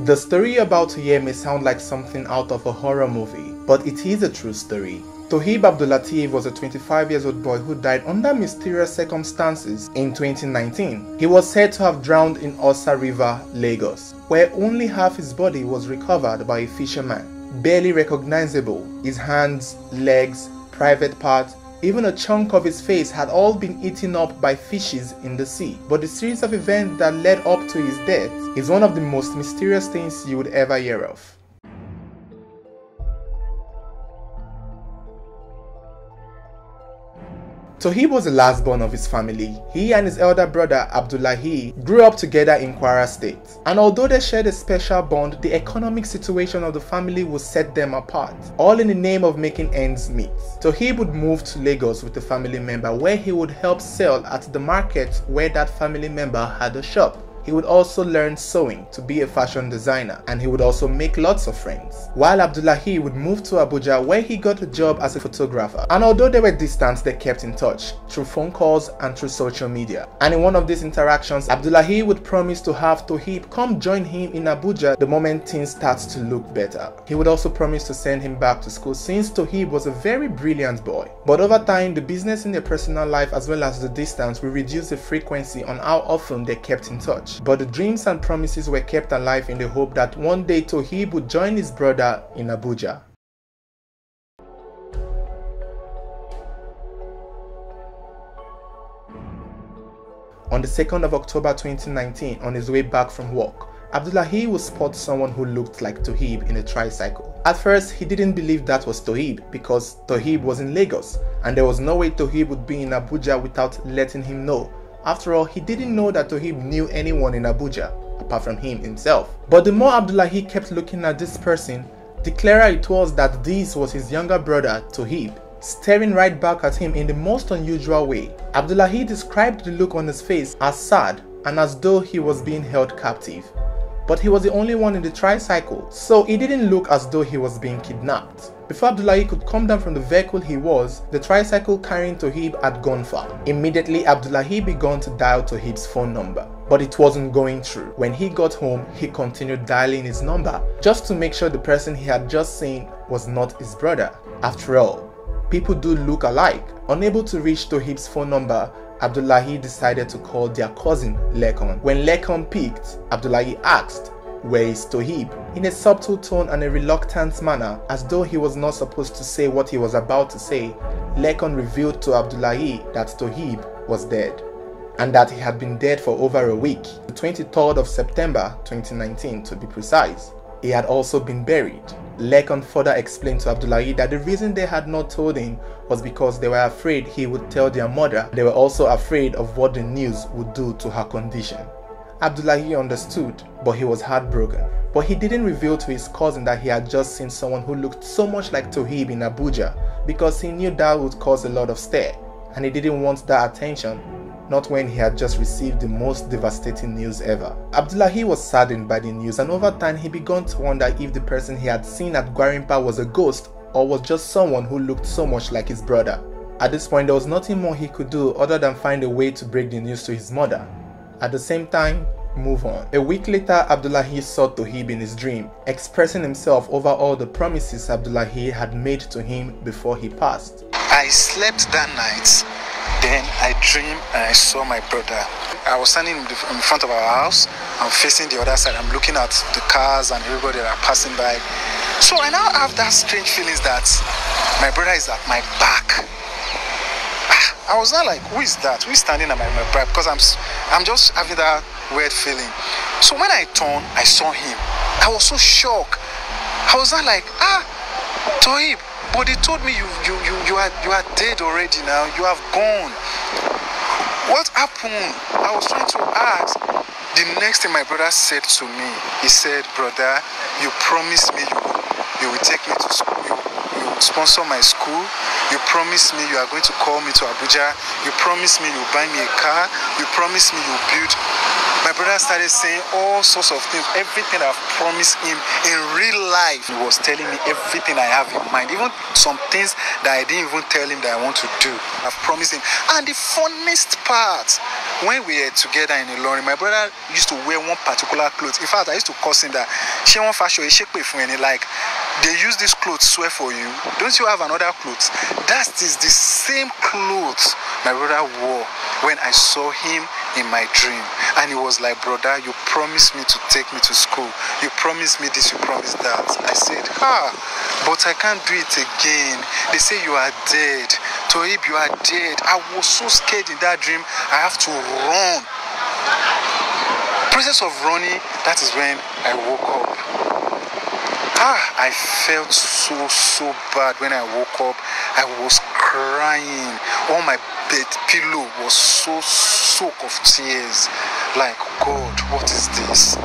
The story about TOHEEB may sound like something out of a horror movie, but it is a true story. TOHEEB ABDULATEEF was a 25-year-old boy who died under mysterious circumstances in 2019. He was said to have drowned in Osa River, Lagos, where only half his body was recovered by a fisherman. Barely recognizable, his hands, legs, private parts, even a chunk of his face had all been eaten up by fishes in the sea. But the series of events that led up to his death is one of the most mysterious things you would ever hear of. TOHEEB was the last born of his family. He and his elder brother ABDULATEEF grew up together in Kwara State. And although they shared a special bond, the economic situation of the family would set them apart, all in the name of making ends meet. TOHEEB would move to Lagos with a family member where he would help sell at the market where that family member had a shop. He would also learn sewing to be a fashion designer, and he would also make lots of friends. While ABDULATEEF would move to Abuja where he got a job as a photographer. And although they were distant, they kept in touch through phone calls and through social media. And in one of these interactions, ABDULATEEF would promise to have TOHEEB come join him in Abuja the moment things start to look better. He would also promise to send him back to school since TOHEEB was a very brilliant boy. But over time, the business in their personal life as well as the distance will reduce the frequency on how often they kept in touch. But the dreams and promises were kept alive in the hope that one day TOHEEB would join his brother in Abuja. On the 2nd of October 2019, on his way back from work, ABDULATEEF would spot someone who looked like TOHEEB in a tricycle. At first, he didn't believe that was TOHEEB because TOHEEB was in Lagos and there was no way TOHEEB would be in Abuja without letting him know. After all, he didn't know that TOHEEB knew anyone in Abuja, apart from him himself. But the more ABDULATEEF kept looking at this person, the clearer it was that this was his younger brother, TOHEEB, staring right back at him in the most unusual way. ABDULATEEF described the look on his face as sad and as though he was being held captive. But he was the only one in the tricycle, so it didn't look as though he was being kidnapped. Before ABDULATEEF could come down from the vehicle he was, the tricycle carrying TOHEEB had gone far. Immediately, ABDULATEEF began to dial TOHEEB's phone number, but it wasn't going through. When he got home, he continued dialing his number just to make sure the person he had just seen was not his brother. After all, people do look alike. Unable to reach TOHEEB's phone number, ABDULATEEF decided to call their cousin Lekon. When Lekon picked, ABDULATEEF asked, "Where is TOHEEB?" in a subtle tone and a reluctant manner, as though he was not supposed to say what he was about to say. Lekon revealed to ABDULATEEF that TOHEEB was dead, and that he had been dead for over a week, the 23rd of September 2019 to be precise. He had also been buried. Lekon further explained to ABDULATEEF that the reason they had not told him was because they were afraid he would tell their mother. They were also afraid of what the news would do to her condition. ABDULATEEF understood, but he was heartbroken. But he didn't reveal to his cousin that he had just seen someone who looked so much like TOHEEB in Abuja because he knew that would cause a lot of stir, and he didn't want that attention, not when he had just received the most devastating news ever. ABDULATEEF was saddened by the news, and over time he began to wonder if the person he had seen at Gwarinpa was a ghost or was just someone who looked so much like his brother. At this point, there was nothing more he could do other than find a way to break the news to his mother. At the same time, move on. A week later, ABDULATEEF saw TOHEEB in his dream, expressing himself over all the promises ABDULATEEF had made to him before he passed. I slept that night, then I dreamed and I saw my brother. I was standing in front of our house, I'm facing the other side, I'm looking at the cars and everybody that are passing by. So I now have that strange feelings that my brother is at my back. I was not like, who is that? Who is standing at my back? Because I'm just having that weird feeling. So when I turned, I saw him. I was so shocked. I was not like, TOHEEB, but they told me you are dead already now. You have gone. What happened? I was trying to ask. The next thing my brother said to me, he said, brother, you promised me you will take me to school. You will sponsor my school. You promised me you are going to call me to Abuja. You promised me you will buy me a car. You promised me you will build. My brother started saying all sorts of things, everything I've promised him in real life. He was telling me everything I have in mind, even some things that I didn't even tell him that I want to do. I've promised him. And the funniest part when we were together in Ilorin, my brother used to wear one particular clothes. In fact, I used to curse him that she won't fashion a shape for any, like they use this clothes swear for you. Don't you have another clothes? That is the same clothes my brother wore when I saw him in my dream. And he was like, brother, you promised me to take me to school. You promised me this, you promised that. I said, but I can't do it again. They say you are dead. TOHEEB, you are dead. I was so scared in that dream. I have to run. Process of running, that is when I woke up. I felt so bad when I woke up. I was crying. All my bed pillow was so soaked of tears. Like, God, what is this?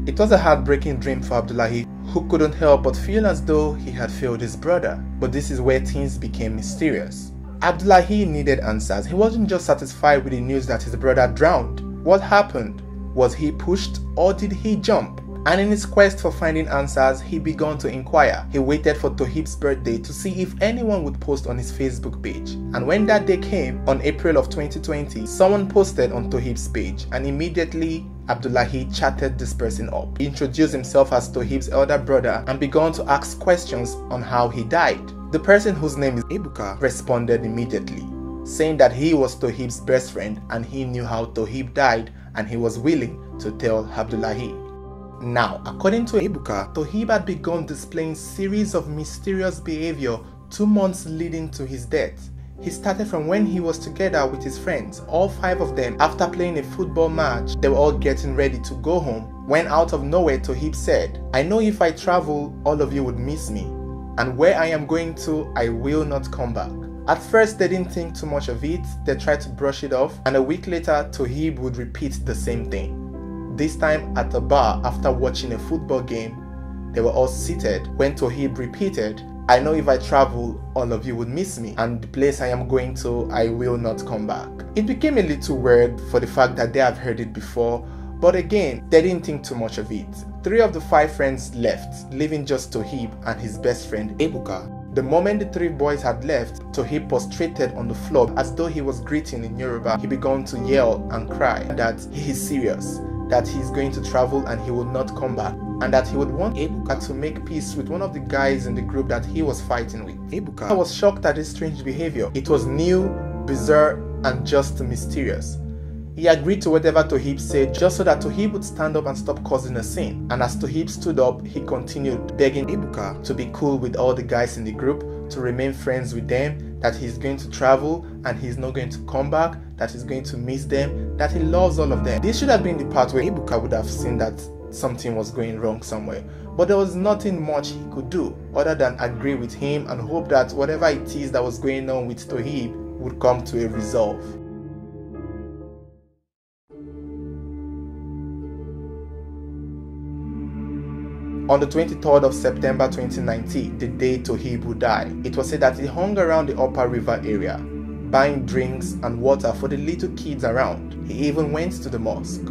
It was a heartbreaking dream for Abdulateef, who couldn't help but feel as though he had failed his brother. But this is where things became mysterious. Abdulateef needed answers. He wasn't just satisfied with the news that his brother drowned. What happened? Was he pushed or did he jump? And in his quest for finding answers, he began to inquire. He waited for TOHEEB's birthday to see if anyone would post on his Facebook page. And when that day came, on April of 2020, someone posted on TOHEEB's page, and immediately Abdulateef chatted this person up. He introduced himself as TOHEEB's elder brother and began to ask questions on how he died. The person, whose name is Ebuka, responded immediately, saying that he was TOHEEB's best friend and he knew how TOHEEB died and he was willing to tell Abdulateef. Now, according to Ebuka, TOHEEB had begun displaying series of mysterious behavior 2 months leading to his death. He started from when he was together with his friends, all 5 of them. After playing a football match, they were all getting ready to go home, when out of nowhere TOHEEB said, "I know if I travel, all of you would miss me, and where I am going to, I will not come back." At first, they didn't think too much of it. They tried to brush it off, and a week later, TOHEEB would repeat the same thing. This time at a bar after watching a football game. They were all seated when TOHEEB repeated, "I know if I travel, all of you would miss me, and the place I am going to, I will not come back." It became a little weird for the fact that they have heard it before, but again, they didn't think too much of it. 3 of the 5 friends left, leaving just TOHEEB and his best friend Ebuka. The moment the 3 boys had left, TOHEEB prostrated on the floor as though he was greeting in Yoruba. He began to yell and cry that he is serious, that he is going to travel and he will not come back, and that he would want Ebuka to make peace with one of the guys in the group that he was fighting with. Ebuka was shocked at his strange behavior. It was new, bizarre, and just mysterious. He agreed to whatever TOHEEB said just so that TOHEEB would stand up and stop causing a scene. And as TOHEEB stood up, he continued begging Ebuka to be cool with all the guys in the group, to remain friends with them, that he's going to travel and he's not going to come back, that he's going to miss them, that he loves all of them. This should have been the part where Ebuka would have seen that something was going wrong somewhere. But there was nothing much he could do other than agree with him and hope that whatever it is that was going on with TOHEEB would come to a resolve. On the 23rd of September 2019, the day TOHEEB would die, it was said that he hung around the Upper River area, buying drinks and water for the little kids around. He even went to the mosque,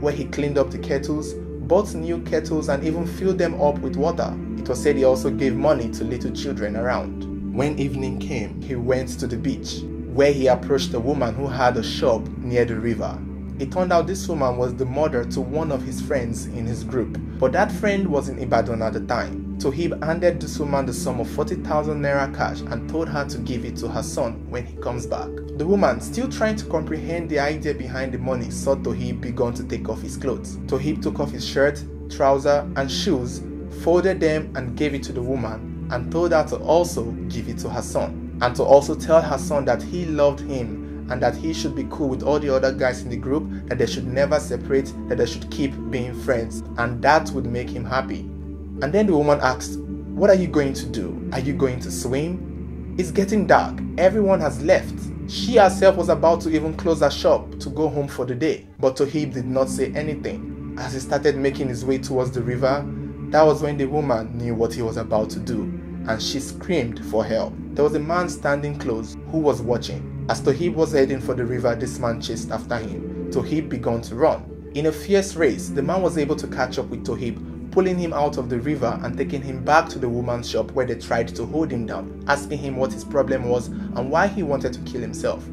where he cleaned up the kettles, bought new kettles and even filled them up with water. It was said he also gave money to little children around. When evening came, he went to the beach, where he approached a woman who had a shop near the river. It turned out this woman was the mother to one of his friends in his group, but that friend was in Ibadan at the time. TOHEEB handed this woman the sum of 40,000 naira cash and told her to give it to her son when he comes back. The woman, still trying to comprehend the idea behind the money, saw TOHEEB began to take off his clothes. TOHEEB took off his shirt, trouser and shoes, folded them and gave it to the woman, and told her to also give it to her son, and to also tell her son that he loved him and that he should be cool with all the other guys in the group, that they should never separate, that they should keep being friends, and that would make him happy. And then the woman asked, "What are you going to do? Are you going to swim? It's getting dark. Everyone has left." She herself was about to even close her shop to go home for the day, but TOHEEB did not say anything. As he started making his way towards the river, that was when the woman knew what he was about to do, and she screamed for help. There was a man standing close who was watching. As TOHEEB was heading for the river, this man chased after him. TOHEEB began to run. In a fierce race, the man was able to catch up with TOHEEB, pulling him out of the river and taking him back to the woman's shop where they tried to hold him down, asking him what his problem was and why he wanted to kill himself.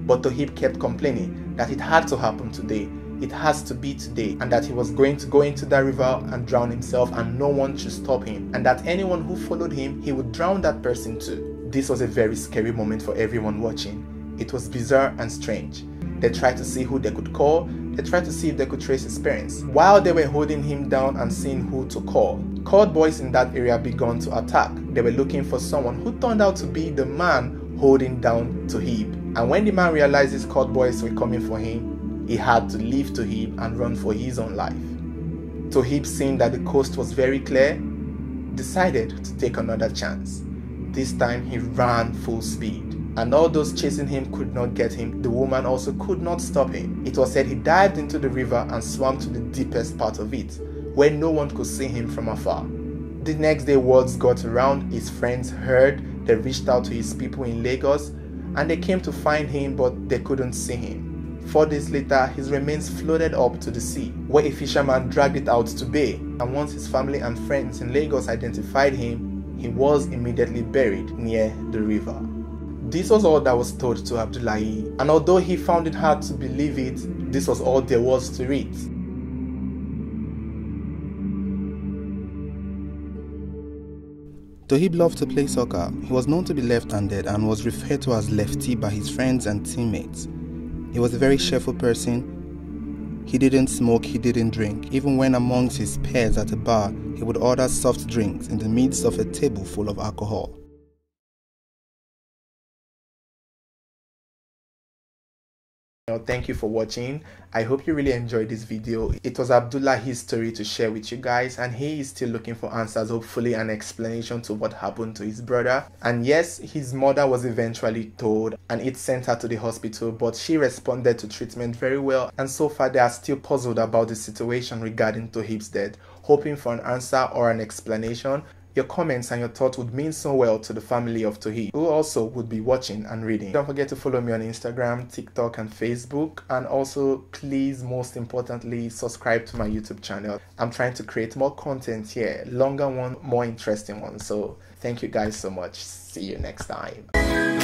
But TOHEEB kept complaining that it had to happen today, it has to be today, and that he was going to go into that river and drown himself and no one should stop him, and that anyone who followed him, he would drown that person too. This was a very scary moment for everyone watching. It was bizarre and strange. They tried to see who they could call, they tried to see if they could trace his parents. While they were holding him down and seeing who to call, cult boys in that area began to attack. They were looking for someone who turned out to be the man holding down TOHEEB. And when the man realized his cult boys were coming for him, he had to leave TOHEEB and run for his own life. TOHEEB, seeing that the coast was very clear, decided to take another chance. This time he ran full speed, and all those chasing him could not get him. The woman also could not stop him. It was said he dived into the river and swam to the deepest part of it, where no one could see him from afar. The next day words got around, his friends heard, they reached out to his people in Lagos, and they came to find him, but they couldn't see him. 4 days later, his remains floated up to the sea, where a fisherman dragged it out to bay, and once his family and friends in Lagos identified him, he was immediately buried near the river. This was all that was told to Abdulateef, and although he found it hard to believe it, this was all there was to it. TOHEEB loved to play soccer. He was known to be left-handed and was referred to as Lefty by his friends and teammates. He was a very cheerful person. He didn't smoke, he didn't drink. Even when amongst his peers at a bar, he would order soft drinks in the midst of a table full of alcohol. Thank you for watching. I hope you really enjoyed this video. It was Abdullateef's story to share with you guys, and he is still looking for answers, hopefully an explanation to what happened to his brother. And yes, his mother was eventually told and it sent her to the hospital, but she responded to treatment very well, and so far they are still puzzled about the situation regarding TOHEEB's death, hoping for an answer or an explanation. Your comments and your thoughts would mean so well to the family of TOHEEB, who also would be watching and reading. Don't forget to follow me on Instagram, TikTok and Facebook, and also please, most importantly, subscribe to my YouTube channel. I'm trying to create more content here, longer one, more interesting ones. So thank you guys so much. See you next time.